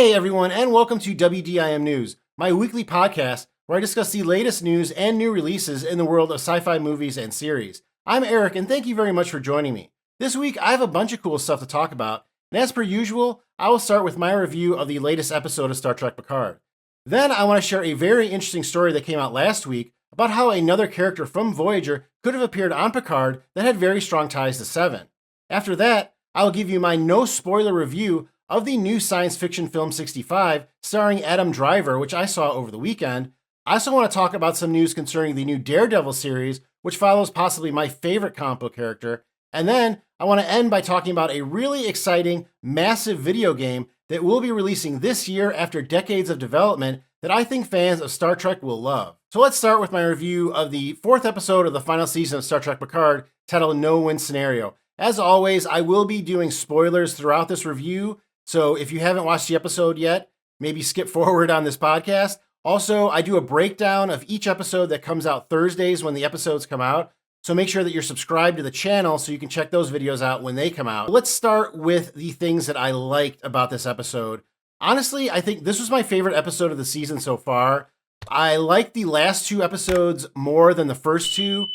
Hey everyone, and welcome to WDIM News, my weekly podcast where I discuss the latest news and new releases in the world of sci-fi movies and series. I'm Eric, and thank you very much for joining me. This week, I have a bunch of cool stuff to talk about, and as per usual, I will start with my review of the latest episode of Star Trek Picard. Then I want to share a very interesting story that came out last week about how another character from Voyager could have appeared on Picard that had very strong ties to Seven. After that, I will give you my no-spoiler review of the new science fiction film 65, starring Adam Driver, which I saw over the weekend. I also want to talk about some news concerning the new Daredevil series, which follows possibly my favorite comic book character. And then I want to end by talking about a really exciting, massive video game that will be releasing this year after decades of development that I think fans of Star Trek will love. So let's start with my review of the fourth episode of the final season of Star Trek Picard, titled No-Win Scenario. As always, I will be doing spoilers throughout this review, so if you haven't watched the episode yet, maybe skip forward on this podcast. Also, I do a breakdown of each episode that comes out Thursdays when the episodes come out, so make sure that you're subscribed to the channel so you can check those videos out when they come out. Let's start with the things that I liked about this episode. Honestly, I think this was my favorite episode of the season so far. I liked the last two episodes more than the first two.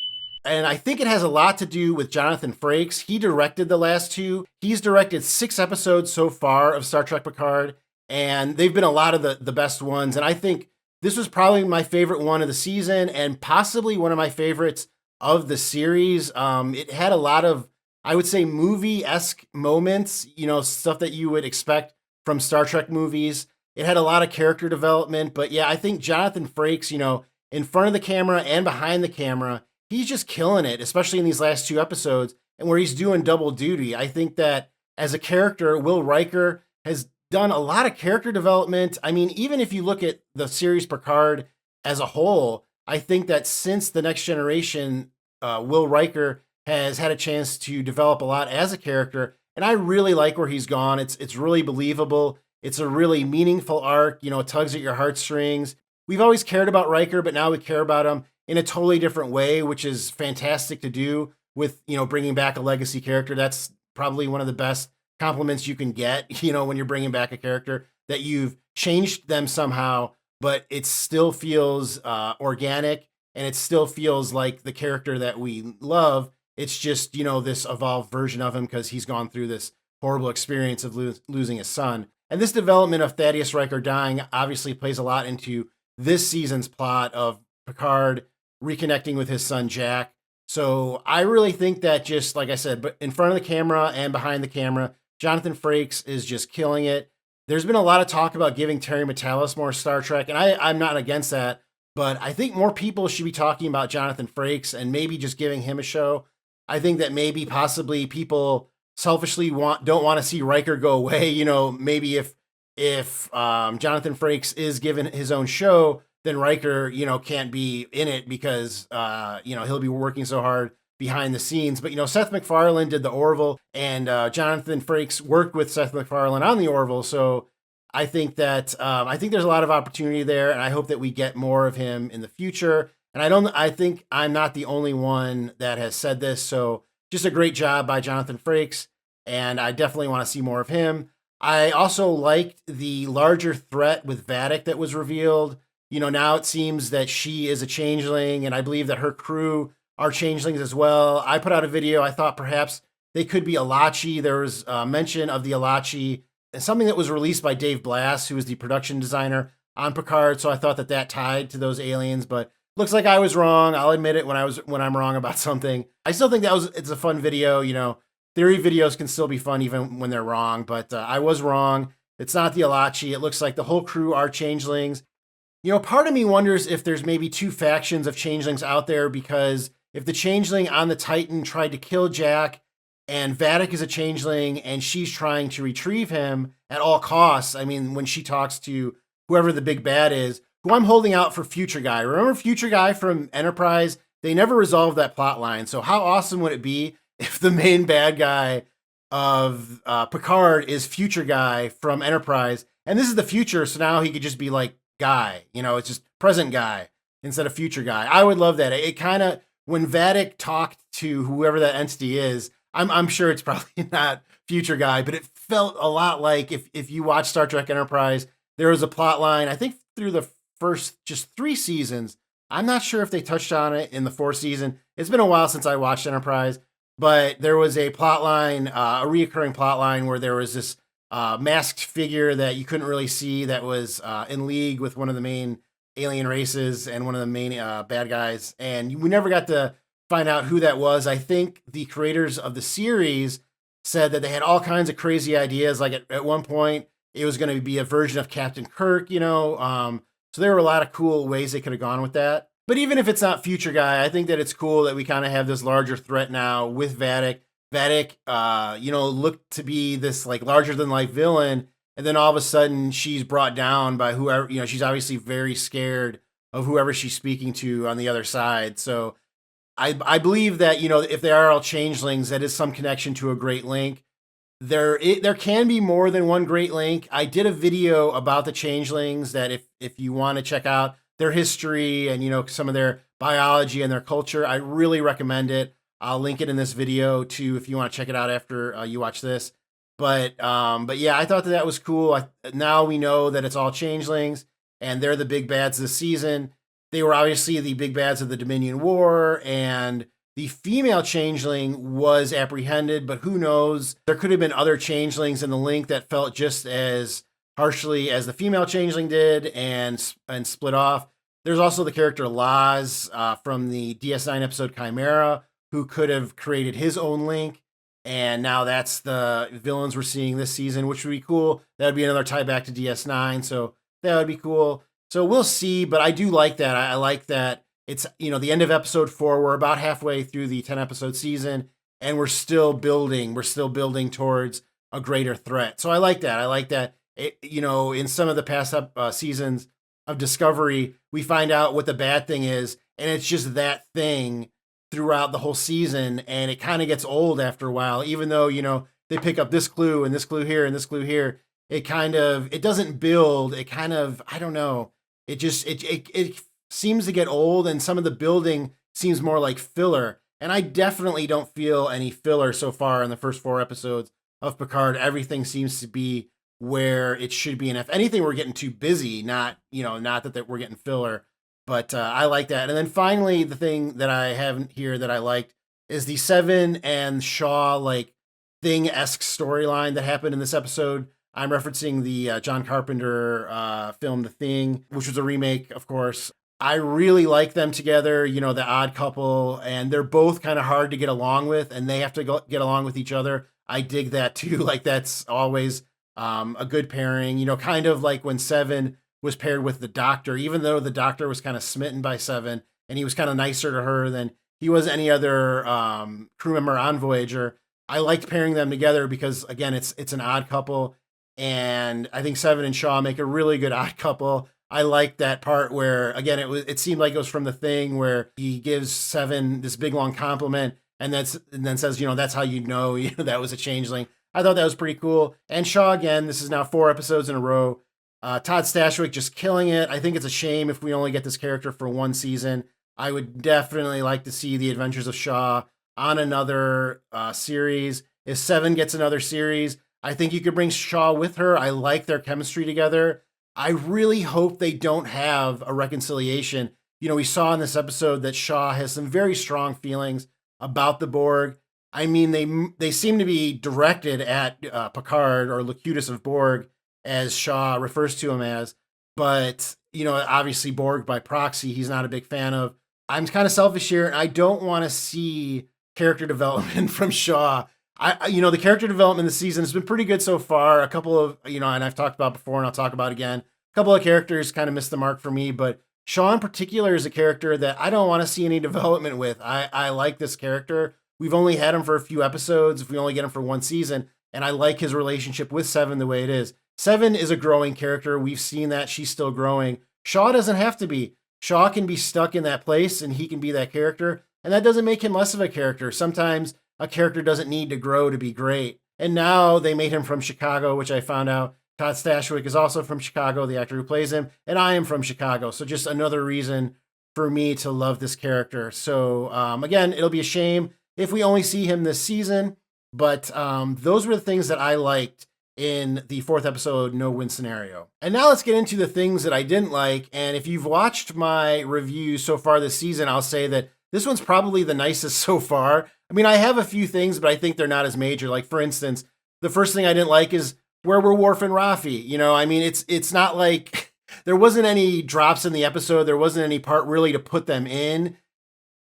And I think it has a lot to do with Jonathan Frakes. He directed the last two. He's directed 6 episodes so far of Star Trek Picard, and they've been a lot of the best ones. And I think this was probably my favorite one of the season and possibly one of my favorites of the series. It had a lot of, I would say, movie-esque moments, stuff that you would expect from Star Trek movies. It had a lot of character development, but yeah, I think Jonathan Frakes, in front of the camera and behind the camera, he's just killing it, especially in these last 2 episodes and where he's doing double duty. I think that as a character, Will Riker has done a lot of character development. I mean, even if you look at the series Picard as a whole, I think that since The Next Generation, Will Riker has had a chance to develop a lot as a character, and I really like where he's gone. It's really believable. It's a really meaningful arc. It tugs at your heartstrings. We've always cared about Riker, but now we care about him in a totally different way, which is fantastic to do with, bringing back a legacy character. That's probably one of the best compliments you can get, when you're bringing back a character, that you've changed them somehow, but it still feels organic and it still feels like the character that we love. It's just, this evolved version of him because he's gone through this horrible experience of losing his son. And this development of Thaddeus Riker dying obviously plays a lot into this season's plot of Picard reconnecting with his son Jack. So I really think that, just like I said, but in front of the camera and behind the camera, Jonathan Frakes is just killing it. There's been a lot of talk about giving Terry Matalas more Star Trek, and I'm not against that, but I think more people should be talking about Jonathan Frakes and maybe just giving him a show. I think that maybe possibly people selfishly don't want to see Riker go away. Maybe if Jonathan Frakes is given his own show, then Riker, can't be in it because, he'll be working so hard behind the scenes. But, Seth MacFarlane did the Orville, and Jonathan Frakes worked with Seth MacFarlane on the Orville. So I think that, I think there's a lot of opportunity there, and I hope that we get more of him in the future. And I think I'm not the only one that has said this. So just a great job by Jonathan Frakes, and I definitely want to see more of him. I also liked the larger threat with Vadic that was revealed. Now it seems that she is a changeling, and I believe that her crew are changelings as well. I put out a video. I thought perhaps they could be Alachi. There was a mention of the Alachi, and something that was released by Dave Blass, who is the production designer on Picard. So I thought that tied to those aliens, but looks like I was wrong. I'll admit it when I'm wrong about something. I still think it's a fun video. Theory videos can still be fun even when they're wrong, but I was wrong. It's not the Alachi. It looks like the whole crew are changelings. Part of me wonders if there's maybe 2 factions of changelings out there, because if the changeling on the Titan tried to kill Jack and Vadic is a changeling and she's trying to retrieve him at all costs, I mean, when she talks to whoever the big bad is, who I'm holding out for Future Guy. Remember Future Guy from Enterprise? They never resolved that plot line. So how awesome would it be if the main bad guy of Picard is Future Guy from Enterprise? And this is the future, so now he could just be like Guy. It's just present Guy instead of Future Guy. I would love that. It kind of, when Vadic talked to whoever that entity is, I'm sure it's probably not future guy, but it felt a lot like if you watch Star Trek Enterprise, there was a plot line, I think through the first just 3 seasons. I'm not sure if they touched on it in the fourth season. It's been a while since I watched Enterprise, but there was a plot line, a reoccurring plot line where there was this masked figure that you couldn't really see that was in league with one of the main alien races and one of the main bad guys. And we never got to find out who that was. I think the creators of the series said that they had all kinds of crazy ideas. Like at one point, it was going to be a version of Captain Kirk, you know. So there were a lot of cool ways they could have gone with that. But even if it's not future guy, I think that it's cool that we kind of have this larger threat now with Vadic. Vadic, looked to be this like larger than life villain, and then all of a sudden she's brought down by whoever. You know, she's obviously very scared of whoever she's speaking to on the other side. So I believe that if they are all changelings, that is some connection to a Great Link. There can be more than one Great Link. I did a video about the changelings that if you want to check out their history and some of their biology and their culture, I really recommend it. I'll link it in this video too if you want to check it out after you watch this. But yeah, I thought that was cool. Now we know that it's all changelings and they're the big bads this season. They were obviously the big bads of the Dominion War, and the female changeling was apprehended, but who knows? There could have been other changelings in the link that felt just as harshly as the female changeling did and split off. There's also the character Laz from the DS9 episode Chimera, who could have created his own link. And now that's the villains we're seeing this season, which would be cool. That would be another tie back to DS9. So that would be cool. So we'll see. But I do like that. I like that it's, the end of episode 4. We're about halfway through the 10 episode season and we're still building. We're still building towards a greater threat. So I like that. I like that. In some of the past seasons of Discovery, we find out what the bad thing is. And it's just that thing throughout the whole season, and it kind of gets old after a while, even though they pick up this clue and this clue here and this clue here. It doesn't build. It kind of, I don't know, it seems to get old, and some of the building seems more like filler, and I definitely don't feel any filler so far in the first 4 episodes of Picard. Everything seems to be where it should be, and if anything, we're getting too busy, not that we're getting filler. But I like that. And then finally, the thing that I have here that I liked is the Seven and Shaw like Thing-esque storyline that happened in this episode. I'm referencing the John Carpenter film The Thing, which was a remake, of course. I really like them together, the odd couple, and they're both kind of hard to get along with, and they have to get along with each other. I dig that too. Like that's always a good pairing, kind of like when Seven was paired with the Doctor, even though the Doctor was kind of smitten by Seven and he was kind of nicer to her than he was any other crew member on Voyager. I liked pairing them together because, again, it's an odd couple, and I think Seven and Shaw make a really good odd couple. I like that part where, again, it seemed like it was from The Thing, where he gives Seven this big long compliment and then says, that's how that was a changeling. I thought that was pretty cool. And Shaw, again, this is now 4 episodes in a row. Todd Stashwick just killing it. I think it's a shame if we only get this character for 1 season. I would definitely like to see the Adventures of Shaw on another series. If Seven gets another series, I think you could bring Shaw with her. I like their chemistry together. I really hope they don't have a reconciliation. We saw in this episode that Shaw has some very strong feelings about the Borg. I mean, they seem to be directed at Picard, or Locutus of Borg, as Shaw refers to him as, but obviously Borg by proxy, he's not a big fan of. I'm kind of selfish here, and I don't want to see character development from Shaw. The character development this season has been pretty good so far. A couple of, and I've talked about before, and I'll talk about again. A couple of characters kind of missed the mark for me, but Shaw in particular is a character that I don't want to see any development with. I like this character. We've only had him for a few episodes. If we only get him for 1 season, and I like his relationship with Seven the way it is. Seven is a growing character. We've seen that. She's still growing. Shaw doesn't have to be. Shaw can be stuck in that place and he can be that character. And that doesn't make him less of a character. Sometimes a character doesn't need to grow to be great. And now they made him from Chicago, which I found out Todd Stashwick is also from Chicago, the actor who plays him. And I am from Chicago. So just another reason for me to love this character. So again, it'll be a shame if we only see him this season. But those were the things that I liked in the fourth episode, No Win Scenario. And now let's get into the things that I didn't like. And if you've watched my review so far this season, I'll say that this one's probably the nicest so far. I mean, I have a few things, but I think they're not as major. Like, for instance, the first thing I didn't like is where were Worf and Rafi? You know, I mean, it's not like there wasn't any drops in the episode. There wasn't any part really to put them in.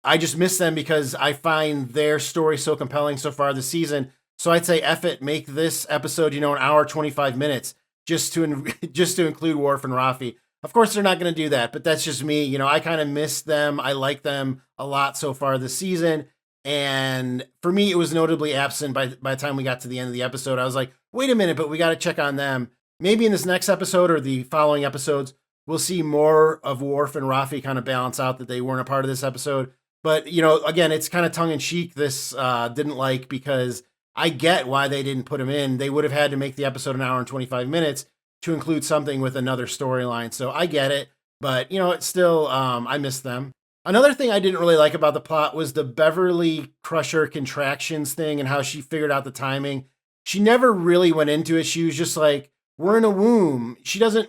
I just miss them because I find their story so compelling so far this season. So I'd say, F it, make this episode, an hour, 25 minutes just to just to include Worf and Rafi. Of course, they're not going to do that, but that's just me. I kind of miss them. I like them a lot so far this season. And for me, it was notably absent by the time we got to the end of the episode. I was like, wait a minute, but we got to check on them. Maybe in this next episode or the following episodes, we'll see more of Worf and Rafi kind of balance out that they weren't a part of this episode. But, again, it's kind of tongue in cheek. This didn't like because I get why they didn't put him in. They would have had to make the episode an hour and 25 minutes to include something with another storyline. So I get it. But, it's still, I miss them. Another thing I didn't really like about the plot was the Beverly Crusher contractions thing and how she figured out the timing. She never really went into it. She was just like, we're in a womb.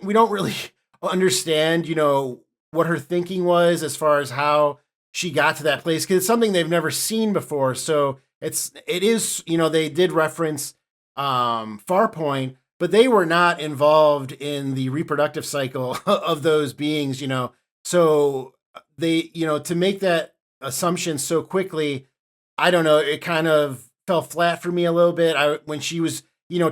We don't really understand, what her thinking was as far as how she got to that place, because it's something they've never seen before. So it is, they did reference Farpoint, but they were not involved in the reproductive cycle of those beings, So they, to make that assumption so quickly, I don't know, it kind of fell flat for me a little bit. When she was,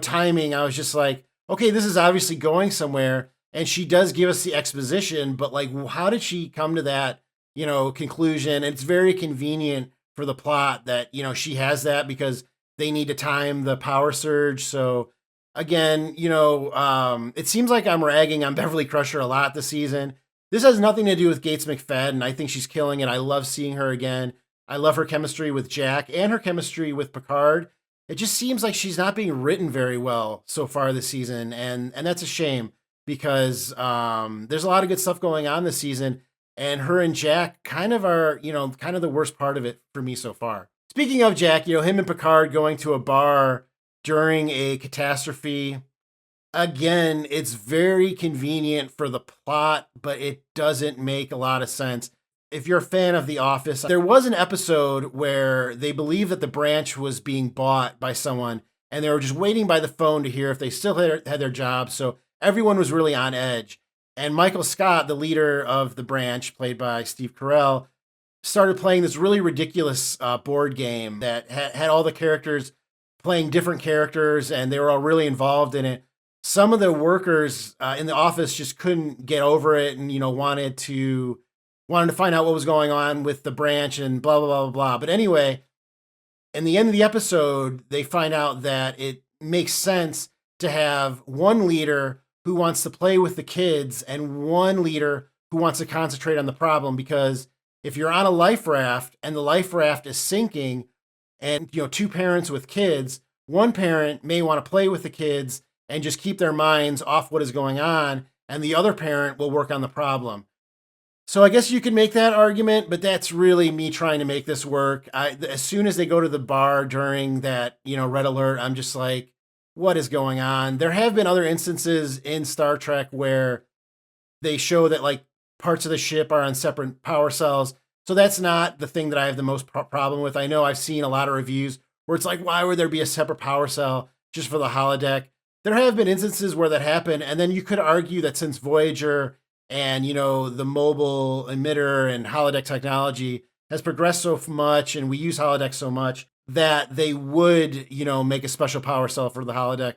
timing, I was just like, okay, this is obviously going somewhere. And she does give us the exposition, but like, how did she come to that, conclusion? And it's very convenient for the plot that, she has that because they need to time the power surge. So again, it seems like I'm ragging on Beverly Crusher a lot this season. This has nothing to do with Gates McFadden. I think she's killing it. I love seeing her again. I love her chemistry with Jack and her chemistry with Picard. It just seems like she's not being written very well so far this season. And that's a shame because there's a lot of good stuff going on this season. And her and Jack kind of are, kind of the worst part of it for me so far. Speaking of Jack, him and Picard going to a bar during a catastrophe. Again, it's very convenient for the plot, but it doesn't make a lot of sense. If you're a fan of The Office, there was an episode where they believe that the branch was being bought by someone, and they were just waiting by the phone to hear if they still had their job. So everyone was really on edge. And Michael Scott, the leader of the branch, played by Steve Carell, started playing this really ridiculous board game that had all the characters playing different characters, and they were all really involved in it. Some of the workers in the office just couldn't get over it and, wanted to find out what was going on with the branch and blah, blah, blah, blah, blah. But anyway, in the end of the episode, they find out that it makes sense to have one leader who wants to play with the kids and one leader who wants to concentrate on the problem. Because if you're on a life raft and the life raft is sinking and, two parents with kids, one parent may want to play with the kids and just keep their minds off what is going on, and the other parent will work on the problem. So I guess you could make that argument, but that's really me trying to make this work. As soon as they go to the bar during that, red alert, I'm just like, what is going on? There have been other instances in Star Trek where they show that like parts of the ship are on separate power cells. So that's not the thing that I have the most problem with. I know I've seen a lot of reviews where it's like, why would there be a separate power cell just for the holodeck? There have been instances where that happened, and then you could argue that since Voyager and, the mobile emitter and holodeck technology has progressed so much, and we use holodecks so much, that they would, make a special power cell for the holodeck.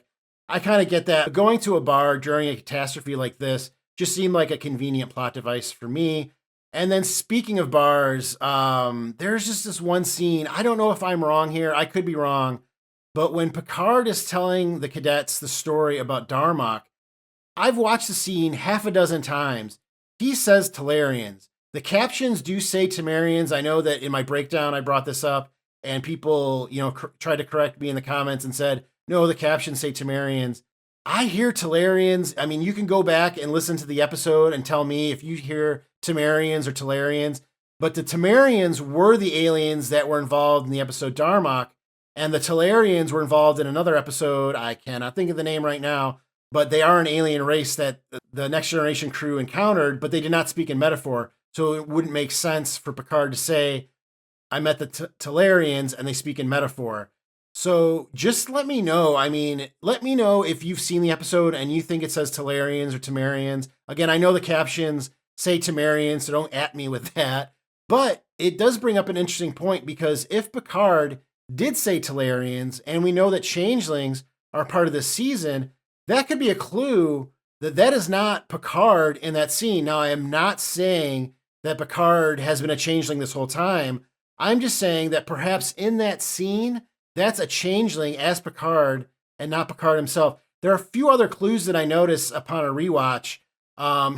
I kind of get that. But going to a bar during a catastrophe like this just seemed like a convenient plot device for me. And then speaking of bars, there's just this one scene. I don't know if I'm wrong here. I could be wrong. But when Picard is telling the cadets the story about Darmok, I've watched the scene half a dozen times. He says Talarians. The captions do say Tamarians. I know that in my breakdown, I brought this up and people, tried to correct me in the comments and said, no, the captions say Tamarians. I hear Talarians. I mean, you can go back and listen to the episode and tell me if you hear Tamarians or Talarians. But the Tamarians were the aliens that were involved in the episode Darmok. And the Talarians were involved in another episode. I cannot think of the name right now, but they are an alien race that the Next Generation crew encountered, but they did not speak in metaphor. So it wouldn't make sense for Picard to say, I met the Talarians and they speak in metaphor. So just let me know. I mean, let me know if you've seen the episode and you think it says Talarians or Tamarians. Again, I know the captions say Tamarians, so don't at me with that. But it does bring up an interesting point, because if Picard did say Talarians and we know that changelings are part of this season, that could be a clue that that is not Picard in that scene. Now, I am not saying that Picard has been a changeling this whole time. I'm just saying that perhaps in that scene, that's a changeling as Picard and not Picard himself. There are a few other clues that I notice upon a rewatch.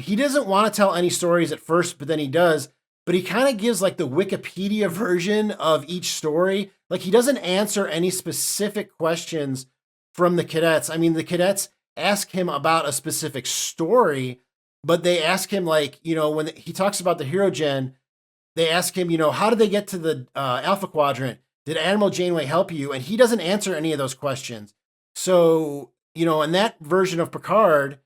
He doesn't want to tell any stories at first, but then he does. But he kind of gives like the Wikipedia version of each story. Like, he doesn't answer any specific questions from the cadets. I mean, the cadets ask him about a specific story, but they ask him, like, when he talks about the Hero Gen, they ask him, how did they get to the Alpha Quadrant? Did Admiral Janeway help you? And he doesn't answer any of those questions. So, and that version of Picard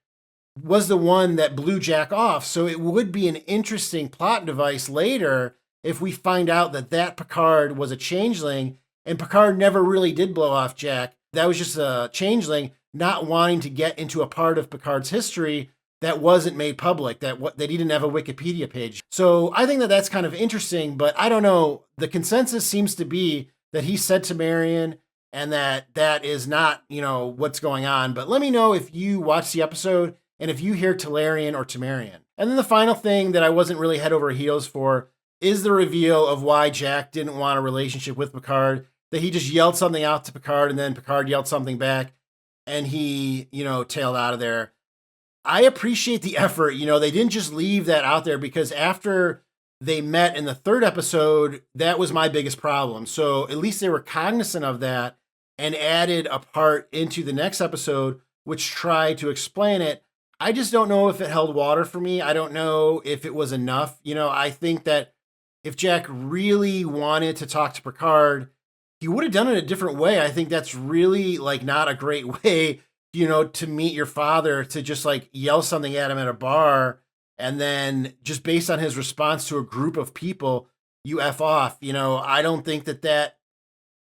was the one that blew Jack off. So it would be an interesting plot device later if we find out that that Picard was a changeling and Picard never really did blow off Jack. That was just a changeling not wanting to get into a part of Picard's history that wasn't made public, that he didn't have a Wikipedia page. So I think that that's kind of interesting, but I don't know. The consensus seems to be that he said Tamarian and that is not, what's going on. But let me know if you watch the episode and if you hear Talarian or Tamarian. And then the final thing that I wasn't really head over heels for is the reveal of why Jack didn't want a relationship with Picard, that he just yelled something out to Picard and then Picard yelled something back and he, tailed out of there. I appreciate the effort. They didn't just leave that out there, because after they met in the third episode, that was my biggest problem. So at least they were cognizant of that and added a part into the next episode, which tried to explain it. I just don't know if it held water for me. I don't know if it was enough. I think that if Jack really wanted to talk to Picard, he would have done it a different way. I think that's really not a great way, to meet your father, to just yell something at him at a bar. And then just based on his response to a group of people, you F off. I don't think that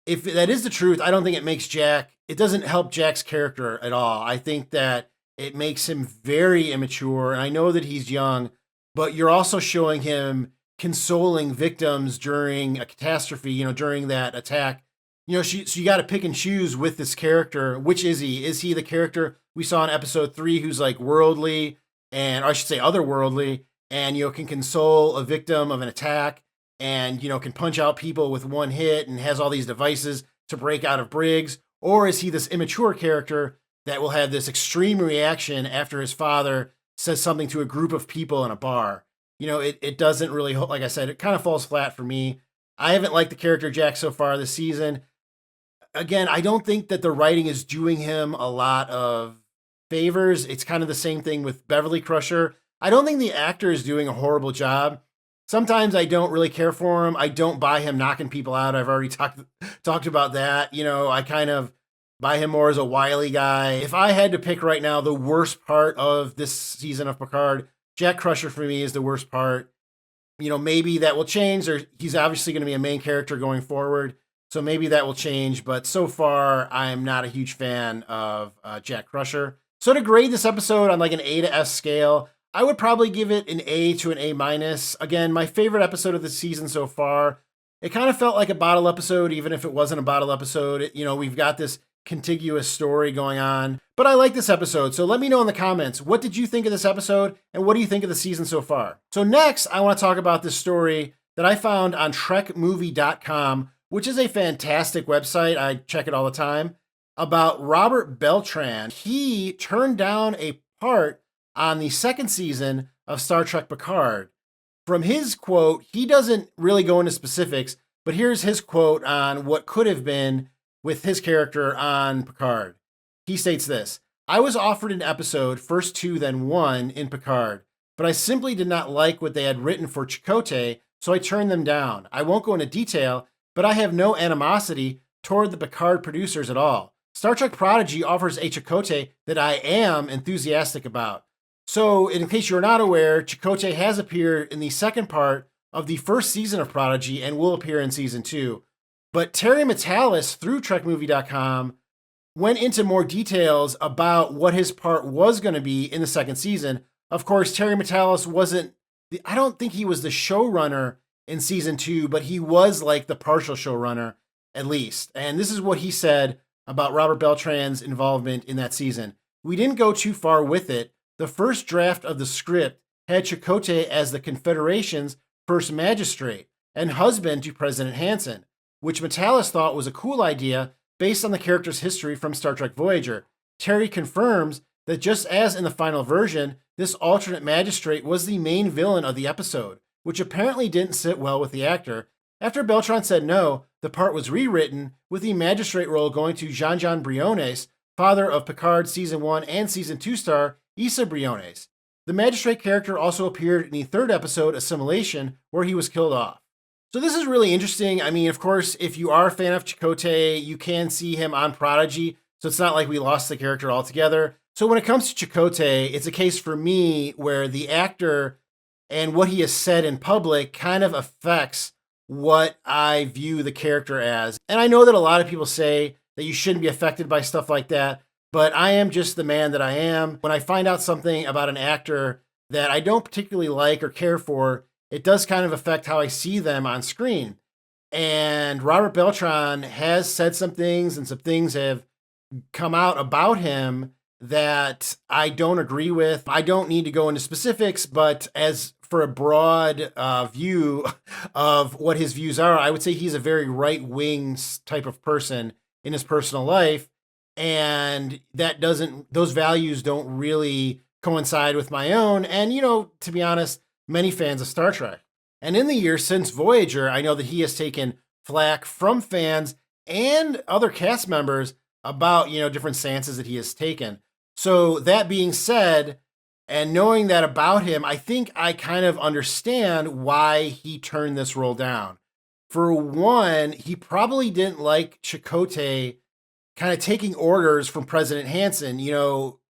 if that is the truth, I don't think it doesn't help Jack's character at all. I think that it makes him very immature. And I know that he's young, but you're also showing him consoling victims during a catastrophe, during that attack. So you got to pick and choose with this character. Which is he? Is he the character we saw in episode 3 who's worldly, and, or I should say otherworldly, and, can console a victim of an attack and, can punch out people with one hit and has all these devices to break out of brigs? Or is he this immature character that will have this extreme reaction after his father says something to a group of people in a bar? It doesn't really, like I said, it kind of falls flat for me. I haven't liked the character Jack so far this season. Again, I don't think that the writing is doing him a lot of favors. It's kind of the same thing with Beverly Crusher. I don't think the actor is doing a horrible job. Sometimes I don't really care for him. I don't buy him knocking people out. I've already talked about that. I kind of buy him more as a wily guy. If I had to pick right now the worst part of this season of Picard, Jack Crusher for me is the worst part. Maybe that will change, or he's obviously going to be a main character going forward. So maybe that will change, but so far I'm not a huge fan of Jack Crusher. So to grade this episode on an A to S scale, I would probably give it an A to an A minus. Again, my favorite episode of the season so far. It kind of felt like a bottle episode, even if it wasn't a bottle episode. We've got this contiguous story going on, but I like this episode. So let me know in the comments, what did you think of this episode and what do you think of the season so far? So next, I want to talk about this story that I found on trekmovie.com, which is a fantastic website. I check it all the time, about Robert Beltran. He turned down a part on the second season of Star Trek Picard. From his quote, he doesn't really go into specifics, but here's his quote on what could have been with his character on Picard. He states this: "I was offered an episode, first 2, then 1, in Picard, but I simply did not like what they had written for Chakotay, so I turned them down. I won't go into detail, but I have no animosity toward the Picard producers at all. Star Trek Prodigy offers a Chakotay that I am enthusiastic about. So, in case you're not aware, Chakotay has appeared in the second part of the first season of Prodigy and will appear in season 2. But Terry Matalas, through TrekMovie.com, went into more details about what his part was going to be in the second season. Of course, Terry Matalas I don't think he was the showrunner in season 2, but he was like the partial showrunner at least. And this is what he said about Robert Beltran's involvement in that season. We didn't go too far with it. The first draft of the script had Chakotay as the Confederation's first magistrate and husband to President Hansen, which Matalas thought was a cool idea based on the character's history from Star Trek Voyager. Terry confirms that just as in the final version, this alternate magistrate was the main villain of the episode, which apparently didn't sit well with the actor. After Beltran said no, the part was rewritten, with the magistrate role going to Jean-Jean Briones, father of Picard Season 1 and Season 2 star Issa Briones. The magistrate character also appeared in the third episode, Assimilation, where he was killed off. So this is really interesting. I mean, of course, if you are a fan of Chakotay, you can see him on Prodigy, so it's not like we lost the character altogether. So when it comes to Chakotay, it's a case for me where the actor and what he has said in public kind of affects what I view the character as. And I know that a lot of people say that you shouldn't be affected by stuff like that, but I am just the man that I am. When I find out something about an actor that I don't particularly like or care for, it does kind of affect how I see them on screen. And Robert Beltran has said some things, and some things have come out about him that I don't agree with. I don't need to go into specifics, but as for a broad view of what his views are, I would say he's a very right-wing type of person in his personal life. And those values don't really coincide with my own. And, to be honest, many fans of Star Trek. And in the years since Voyager, I know that he has taken flack from fans and other cast members about, different stances that he has taken. So that being said, and knowing that about him, I think I kind of understand why he turned this role down. For one, he probably didn't like Chakotay kind of taking orders from President Hansen.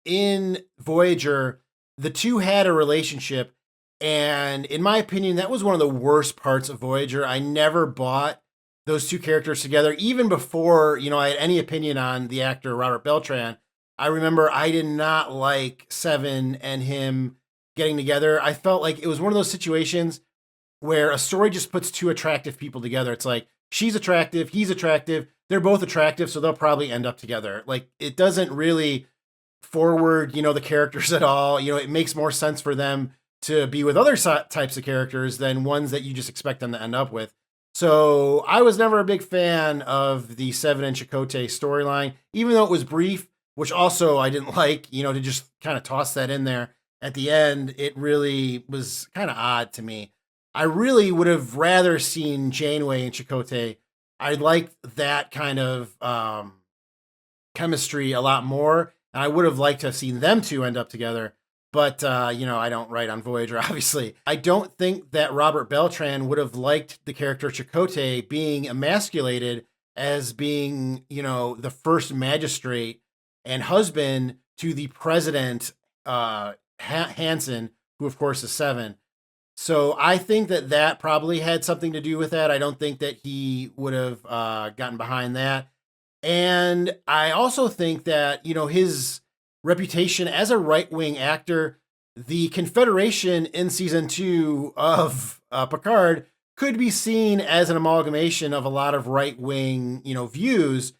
In Voyager, the two had a relationship. And in my opinion, that was one of the worst parts of Voyager. I never bought those two characters together, even before, I had any opinion on the actor Robert Beltran. I remember I did not like Seven and him getting together. I felt like it was one of those situations where a story just puts two attractive people together. It's like, she's attractive, he's attractive, they're both attractive, so they'll probably end up together. Like, it doesn't really forward, the characters at all. It makes more sense for them to be with other types of characters than ones that you just expect them to end up with. So I was never a big fan of the Seven and Chakotay storyline, even though it was brief, which also I didn't like, to just kind of toss that in there at the end. It really was kind of odd to me. I really would have rather seen Janeway and Chakotay. I liked that kind of chemistry a lot more, and I would have liked to have seen them two end up together. But, I don't write on Voyager, obviously. I don't think that Robert Beltran would have liked the character Chakotay being emasculated as being, the first magistrate and husband to the president, Hansen, who, of course, is Seven. So I think that probably had something to do with that. I don't think that he would have gotten behind that. And I also think that, his reputation as a right-wing actor, the Confederation in season 2 of Picard could be seen as an amalgamation of a lot of right-wing, views.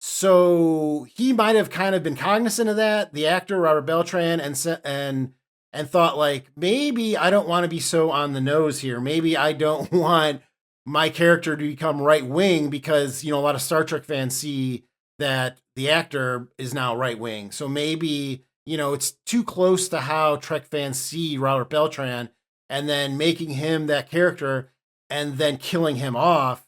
So he might have kind of been cognizant of that, the actor Robert Beltran, and thought like, maybe I don't want to be so on the nose here. Maybe I don't want my character to become right-wing because, a lot of Star Trek fans see that the actor is now right-wing. So maybe, it's too close to how Trek fans see Robert Beltran, and then making him that character and then killing him off,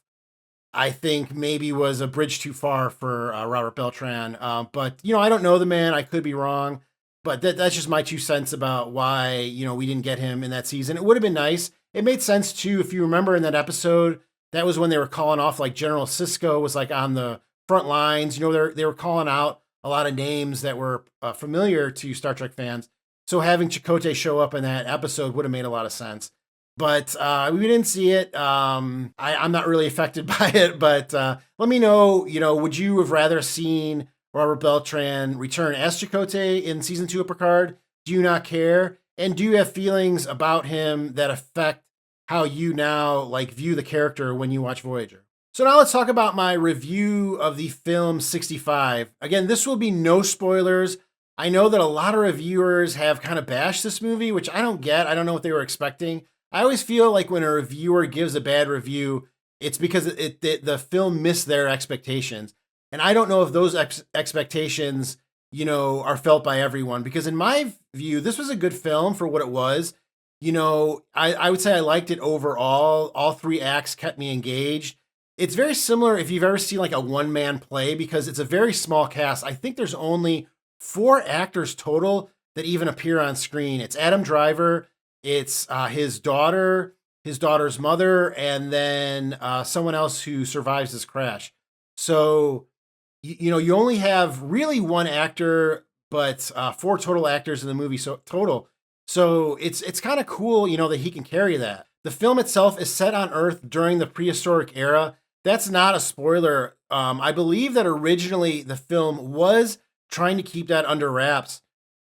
I think maybe was a bridge too far for Robert Beltran. But, I don't know the man. I could be wrong. But that's just my 2 cents about why, we didn't get him in that season. It would have been nice. It made sense, too, if you remember in that episode That was when they were calling off, like General Cisco was like on the front lines. They were calling out a lot of names that were familiar to Star Trek fans. So having Chakotay show up in that episode would have made a lot of sense. But we didn't see it. I'm not really affected by it. But let me know. Would you have rather seen Robert Beltran return as Chakotay in season 2 of Picard? Do you not care? And do you have feelings about him that affect how you now like view the character when you watch Voyager? So now let's talk about my review of the film 65. Again, this will be no spoilers. I know that a lot of reviewers have kind of bashed this movie, which I don't get. I don't know what they were expecting. I always feel like when a reviewer gives a bad review, it's because the film missed their expectations. And I don't know if those expectations, are felt by everyone. Because in my view, this was a good film for what it was. I would say I liked it overall. All 3 acts kept me engaged. It's very similar if you've ever seen like a one-man play, because it's a very small cast. I think there's only 4 actors total that even appear on screen. It's Adam Driver, it's his daughter, his daughter's mother, and then someone else who survives this crash. So, you only have really 1 actor, but 4 total actors in the movie. So total. So it's kind of cool, that he can carry that. The film itself is set on Earth during the prehistoric era. That's not a spoiler. I believe that originally the film was trying to keep that under wraps,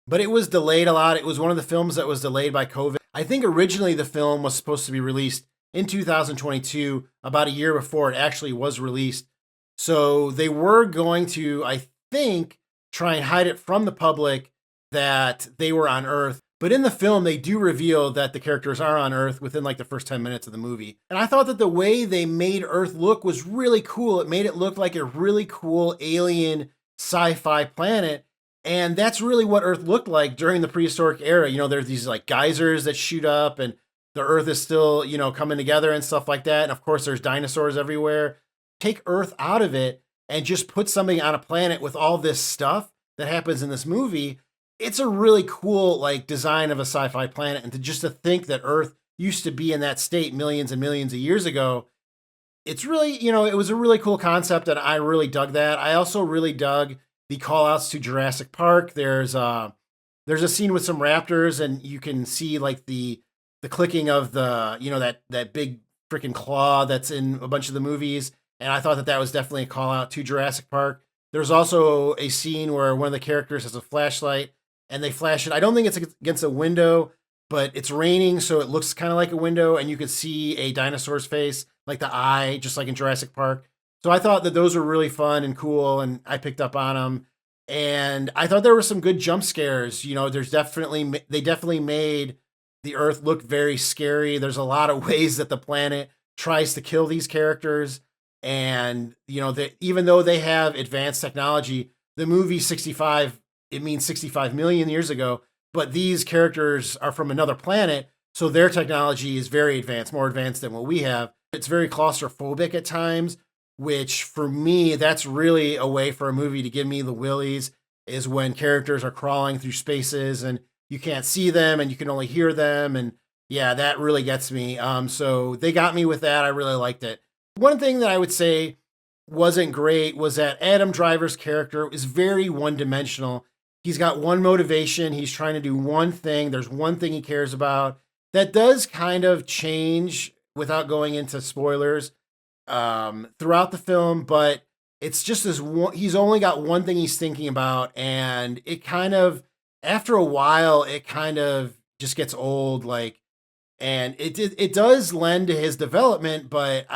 but it was delayed a lot. It was one of the films that was delayed by COVID. I think originally the film was supposed to be released in 2022, about a year before it actually was released. So they were going to, I think, try and hide it from the public that they were on Earth. But in the film, they do reveal that the characters are on Earth within like the first 10 minutes of the movie. And I thought that the way they made Earth look was really cool. It made it look like a really cool alien sci-fi planet. And that's really what Earth looked like during the prehistoric era. There's these like geysers that shoot up and the Earth is still, coming together and stuff like that. And of course, there's dinosaurs everywhere. Take Earth out of it and just put something on a planet with all this stuff that happens in this movie. It's a really cool like design of a sci-fi planet. And to think that Earth used to be in that state millions and millions of years ago, it's really, it was a really cool concept, and I really dug that. I also really dug the call outs to Jurassic Park. There's a scene with some raptors, and you can see like the clicking of the, that big freaking claw that's in a bunch of the movies. And I thought that was definitely a call out to Jurassic Park. There's also a scene where one of the characters has a flashlight and they flash it. I don't think it's against a window, but it's raining, so it looks kind of like a window, and you could see a dinosaur's face, like the eye, just like in Jurassic Park. So I thought that those were really fun and cool, and I picked up on them. And I thought there were some good jump scares. They definitely made the Earth look very scary. There's a lot of ways that the planet tries to kill these characters. And, even though they have advanced technology, the movie 65, it means 65 million years ago, but these characters are from another planet. So their technology is very advanced, more advanced than what we have. It's very claustrophobic at times, which for me, that's really a way for a movie to give me the willies, is when characters are crawling through spaces and you can't see them and you can only hear them. And yeah, that really gets me. So they got me with that. I really liked it. One thing that I would say wasn't great was that Adam Driver's character is very one-dimensional. He's got one motivation. He's trying to do one thing. There's one thing he cares about. That does kind of change without going into spoilers throughout the film, but it's just this one, he's only got one thing he's thinking about, and it kind of, after a while, it kind of just gets old, like, and it does lend to his development, but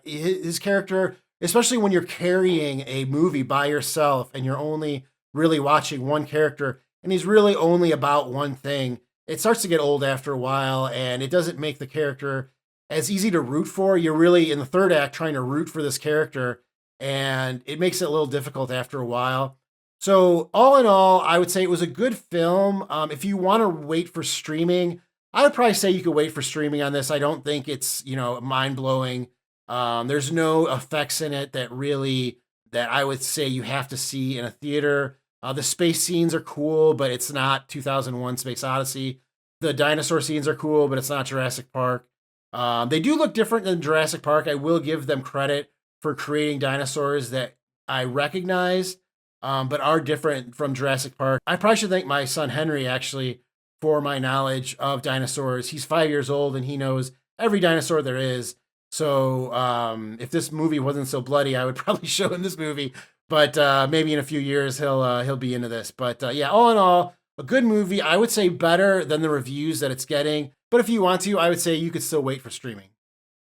his character, especially when you're carrying a movie by yourself and you're only really watching one character and he's really only about one thing, it starts to get old after a while, and it doesn't make the character as easy to root for. You're really in the third act trying to root for this character, and it makes it a little difficult after a while. So all in all, I would say it was a good film. If you want to wait for streaming, I would probably say you could wait for streaming on this. I don't think it's, mind blowing. There's no effects in it that I would say you have to see in a theater. The space scenes are cool, but it's not 2001 Space Odyssey. The dinosaur scenes are cool, but it's not Jurassic Park. They do look different than Jurassic Park. I will give them credit for creating dinosaurs that I recognize, but are different from Jurassic Park. I probably should thank my son Henry actually for my knowledge of dinosaurs. He's 5 years old and he knows every dinosaur there is. So if this movie wasn't so bloody, I would probably show him this movie. But maybe in a few years he'll be into this. But yeah, all in all, a good movie. I would say better than the reviews that it's getting. But if you want to, I would say you could still wait for streaming.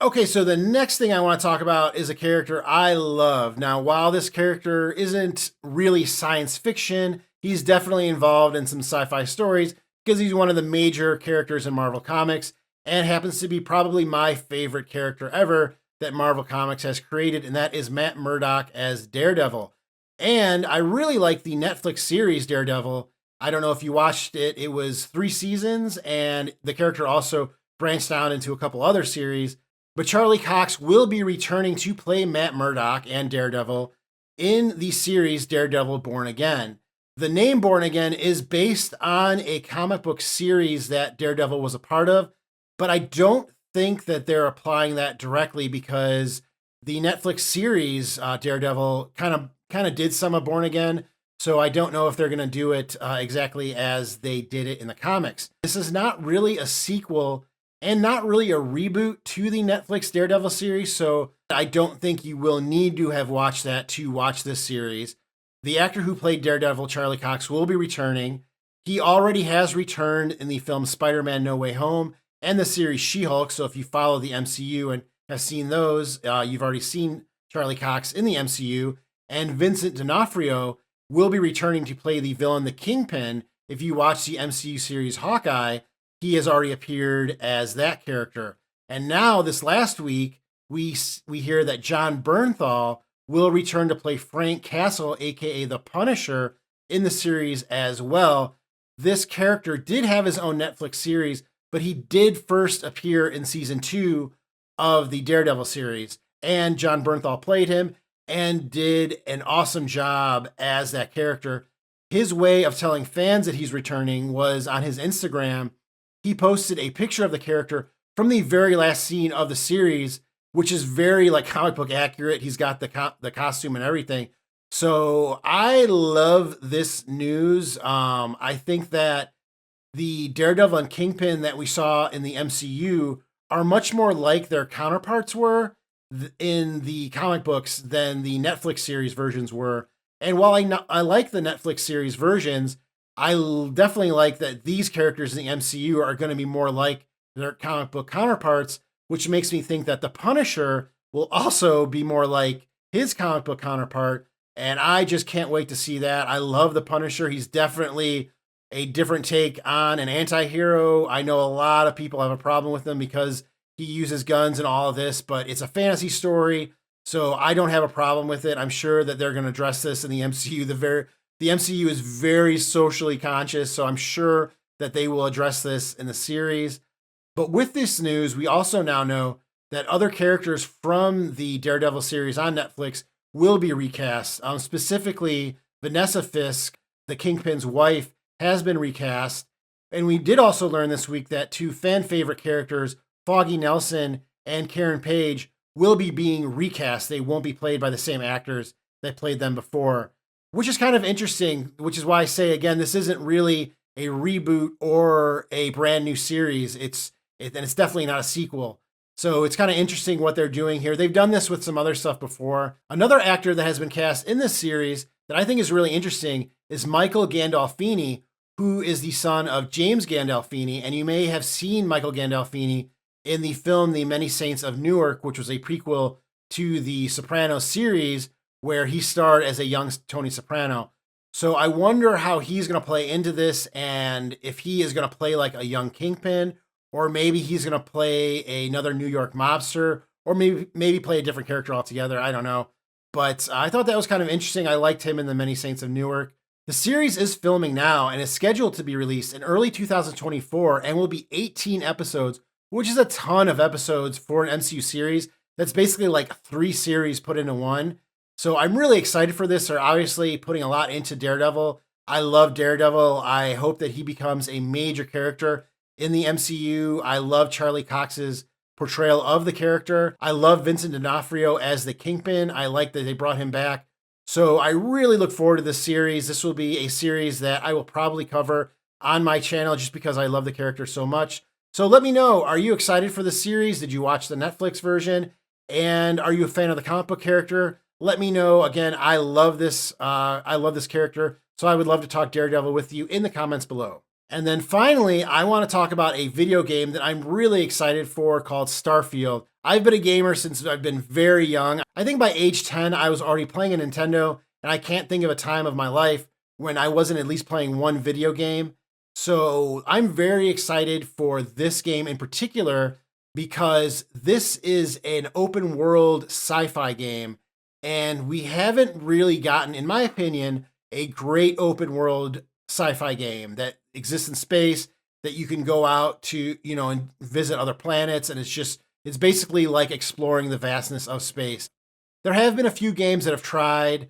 Okay, so the next thing I want to talk about is a character I love. Now, while this character isn't really science fiction, he's definitely involved in some sci-fi stories because he's one of the major characters in Marvel Comics and happens to be probably my favorite character ever that Marvel Comics has created, and that is Matt Murdock as Daredevil. And I really like the Netflix series Daredevil. I don't know if you watched it. It was 3 seasons, and the character also branched out into a couple other series. But Charlie Cox will be returning to play Matt Murdock and Daredevil in the series Daredevil Born Again. The name Born Again is based on a comic book series that Daredevil was a part of, but I don't think that they're applying that directly because the Netflix series Daredevil kind of did some of Born Again. So I don't know if they're going to do it exactly as they did it in the comics. This is not really a sequel and not really a reboot to the Netflix Daredevil series, so I don't think you will need to have watched that to watch this series. The actor who played Daredevil, Charlie Cox, will be returning. He already has returned in the film Spider-Man No Way Home and the series She-Hulk, so if you follow the MCU and have seen those, you've already seen Charlie Cox in the MCU, and Vincent D'Onofrio will be returning to play the villain, the Kingpin. If you watch the MCU series Hawkeye, he has already appeared as that character. And now, this last week, we hear that John Bernthal will return to play Frank Castle, aka the Punisher, in the series as well. This character did have his own Netflix series, but he did first appear in season 2 of the Daredevil series. And John Bernthal played him and did an awesome job as that character. His way of telling fans that he's returning was on his Instagram. He posted a picture of the character from the very last scene of the series, which is very like comic book accurate. He's got the costume and everything. So I love this news. I think that the Daredevil and Kingpin that we saw in the MCU are much more like their counterparts were in the comic books than the Netflix series versions were. And while I like the Netflix series versions, I definitely like that these characters in the MCU are going to be more like their comic book counterparts, which makes me think that the Punisher will also be more like his comic book counterpart. And I just can't wait to see that. I love the Punisher. He's definitely a different take on an anti-hero. I know a lot of people have a problem with him because he uses guns and all of this, but it's a fantasy story, so I don't have a problem with it. I'm sure that they're going to address this in the MCU. The MCU is very socially conscious, so I'm sure that they will address this in the series. But with this news, we also now know that other characters from the Daredevil series on Netflix will be recast. Specifically, Vanessa Fisk, the Kingpin's wife, has been recast. And we did also learn this week that 2 fan favorite characters, Foggy Nelson and Karen Page, will be being recast. They won't be played by the same actors that played them before, which is kind of interesting, which is why I say, again, this isn't really a reboot or a brand new series. And it's definitely not a sequel. So it's kind of interesting what they're doing here. They've done this with some other stuff before. Another actor that has been cast in this series that I think is really interesting is Michael Gandolfini, who is the son of James Gandolfini. And you may have seen Michael Gandolfini in the film The Many Saints of Newark, which was a prequel to the Sopranos series, where he starred as a young Tony Soprano. So I wonder how he's going to play into this, and if he is going to play like a young Kingpin, or maybe he's going to play another New York mobster, or maybe play a different character altogether. I don't know. But I thought that was kind of interesting. I liked him in The Many Saints of Newark. The series is filming now and is scheduled to be released in early 2024 and will be 18 episodes, which is a ton of episodes for an MCU series. That's basically like 3 series put into one. So I'm really excited for this. They're obviously putting a lot into Daredevil. I love Daredevil. I hope that he becomes a major character in the MCU. I love Charlie Cox's portrayal of the character. I love Vincent D'Onofrio as the Kingpin. I like that they brought him back. So I really look forward to this series. This will be a series that I will probably cover on my channel just because I love the character so much. So let me know, are you excited for the series? Did you watch the Netflix version? And are you a fan of the comic book character? Let me know. Again, I love this. I love this character. So I would love to talk Daredevil with you in the comments below. And then finally, I want to talk about a video game that I'm really excited for called Starfield. I've been a gamer since I've been very young. I think by age 10, I was already playing a Nintendo, and I can't think of a time of my life when I wasn't at least playing one video game. So I'm very excited for this game in particular because this is an open world sci-fi game, and we haven't really gotten, in my opinion, a great open world sci-fi game that exists in space, that you can go out to, and visit other planets. And it's basically like exploring the vastness of space. There have been a few games that have tried.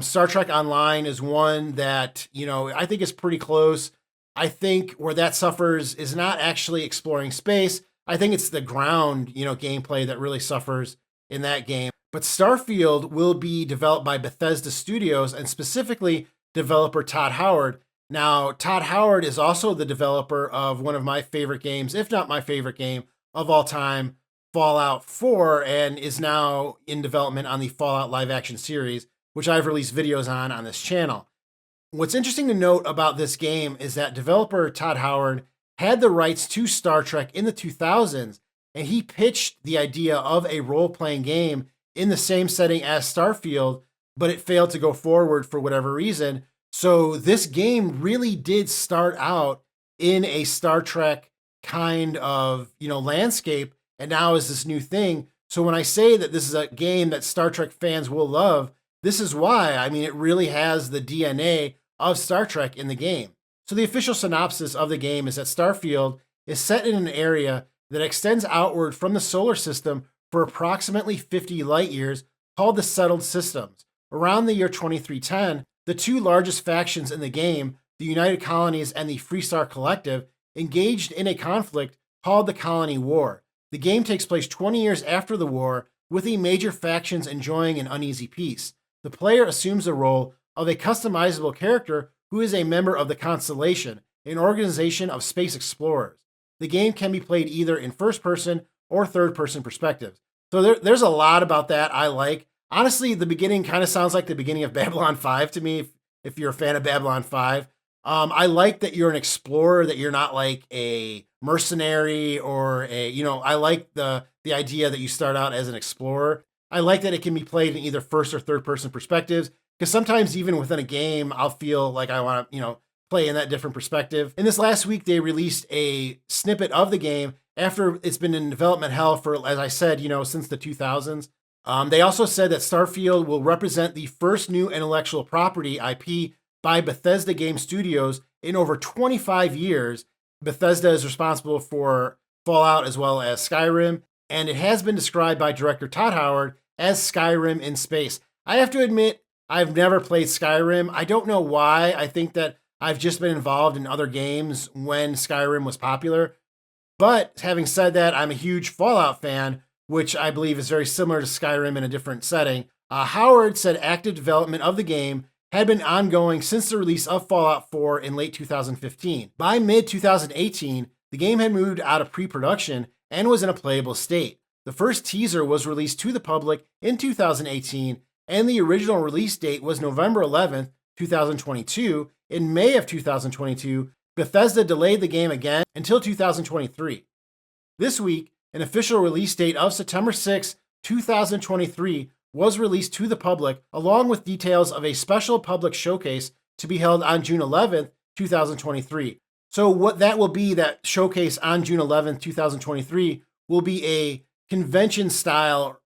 Star Trek Online is one that, I think is pretty close. I think where that suffers is not actually exploring space. I think it's the ground, gameplay that really suffers in that game. But Starfield will be developed by Bethesda Studios and specifically developer Todd Howard. Now, Todd Howard is also the developer of one of my favorite games, if not my favorite game of all time, Fallout 4, and is now in development on the Fallout live action series, which I've released videos on this channel. What's interesting to note about this game is that developer Todd Howard had the rights to Star Trek in the 2000s, and he pitched the idea of a role-playing game in the same setting as Starfield, but it failed to go forward for whatever reason. So this game really did start out in a Star Trek kind of, landscape, and now is this new thing. So when I say that this is a game that Star Trek fans will love, this is why. I mean, it really has the DNA of Star Trek in the game. So the official synopsis of the game is that Starfield is set in an area that extends outward from the solar system for approximately 50 light years, called the Settled Systems. Around the year 2310, the two largest factions in the game, the United Colonies and the Freestar Collective, engaged in a conflict called the Colony War. The game takes place 20 years after the war, with the major factions enjoying an uneasy peace. The player assumes the role of a customizable character who is a member of the Constellation, an organization of space explorers. The game can be played either in first-person or third-person perspectives. So there's a lot about that I like. Honestly, the beginning kind of sounds like the beginning of Babylon 5 to me, if you're a fan of Babylon 5. I like that you're an explorer, that you're not like a mercenary or I like the idea that you start out as an explorer. I like that it can be played in either first or third person perspectives, because sometimes even within a game, I'll feel like I want to, play in that different perspective. And this last week, they released a snippet of the game after it's been in development hell for, as I said, since the 2000s. They also said that Starfield will represent the first new intellectual property IP by Bethesda Game Studios in over 25 years. Bethesda is responsible for Fallout as well as Skyrim, and it has been described by director Todd Howard as Skyrim in space. I have to admit, I've never played Skyrim. I don't know why. I think that I've just been involved in other games when Skyrim was popular. But having said that, I'm a huge Fallout fan, which I believe is very similar to Skyrim in a different setting. Howard said active development of the game had been ongoing since the release of Fallout 4 in late 2015. By mid-2018, the game had moved out of pre-production and was in a playable state. The first teaser was released to the public in 2018, and the original release date was November 11th, 2022. In May of 2022, Bethesda delayed the game again until 2023. This week, an official release date of September 6, 2023 was released to the public, along with details of a special public showcase to be held on June 11th, 2023. So what that will be, that showcase on June 11th, 2023, will be a convention-style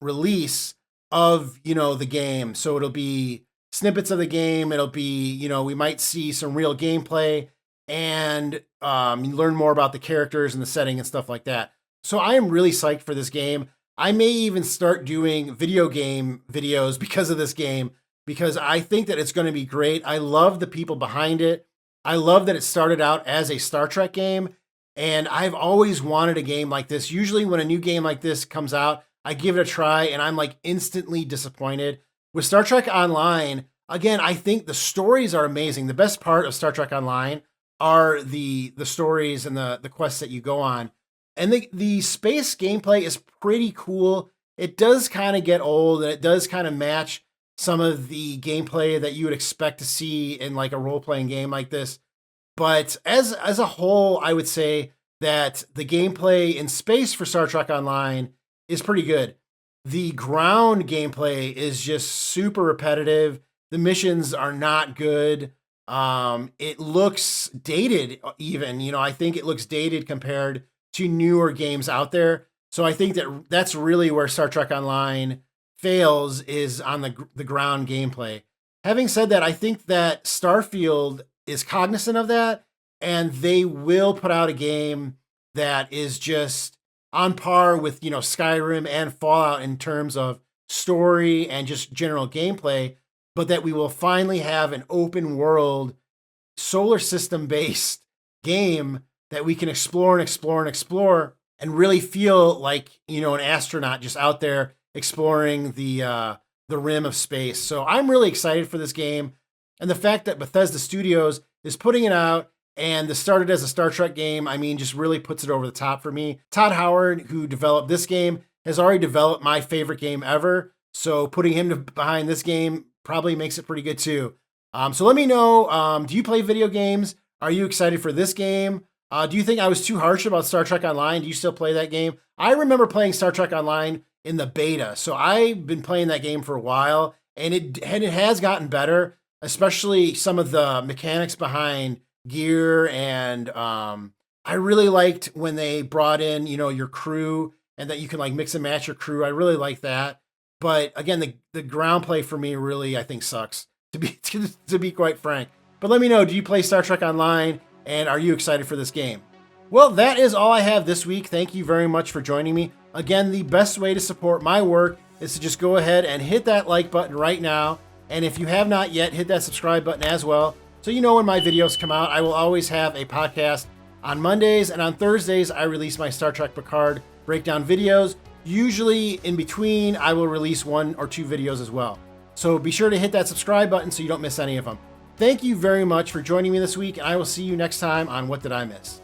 release of, the game. So it'll be snippets of the game. It'll be, we might see some real gameplay and learn more about the characters and the setting and stuff like that. So I am really psyched for this game. I may even start doing video game videos because of this game, because I think that it's going to be great. I love the people behind it. I love that it started out as a Star Trek game, And I've always wanted a game like this. Usually when a new game like this comes out, I give it a try and I'm like instantly disappointed. With Star Trek Online, again, I think the stories are amazing. The best part of Star Trek Online are the stories and the quests that you go on. And the space gameplay is pretty cool. It does kind of get old and it does kind of match some of the gameplay that you would expect to see in like a role-playing game like this. But as a whole, I would say that the gameplay in space for Star Trek Online is pretty good. The ground gameplay is just super repetitive. The missions are not good. It looks dated even, I think it looks dated compared to newer games out there. So I think that that's really where Star Trek Online fails, is on the ground gameplay. Having said that, I think that Starfield is cognizant of that, and they will put out a game that is just on par with, Skyrim and Fallout in terms of story and just general gameplay, but that we will finally have an open world solar system based game that we can explore and explore and explore and really feel like, an astronaut just out there exploring the rim of space. So I'm really excited for this game. And the fact that Bethesda Studios is putting it out and this started as a Star Trek game, just really puts it over the top for me. Todd Howard, who developed this game, has already developed my favorite game ever. So putting him behind this game probably makes it pretty good too. So let me know, do you play video games? Are you excited for this game? Do you think I was too harsh about Star Trek Online? Do you still play that game? I remember playing Star Trek Online in the beta. So I've been playing that game for a while, and it has gotten better, especially some of the mechanics behind gear. And I really liked when they brought in, your crew, and that you can like mix and match your crew. I really like that. But again, the ground play for me really, I think, sucks, to be quite frank. But let me know, do you play Star Trek Online, and are you excited for this game? Well, that is all I have this week. Thank you very much for joining me. Again, the best way to support my work is to just go ahead and hit that like button right now. And if you have not yet, hit that subscribe button as well, so you know when my videos come out. I will always have a podcast on Mondays, and on Thursdays, I release my Star Trek Picard breakdown videos. Usually in between, I will release 1 or 2 videos as well. So be sure to hit that subscribe button so you don't miss any of them. Thank you very much for joining me this week, and I will see you next time on What Did I Miss?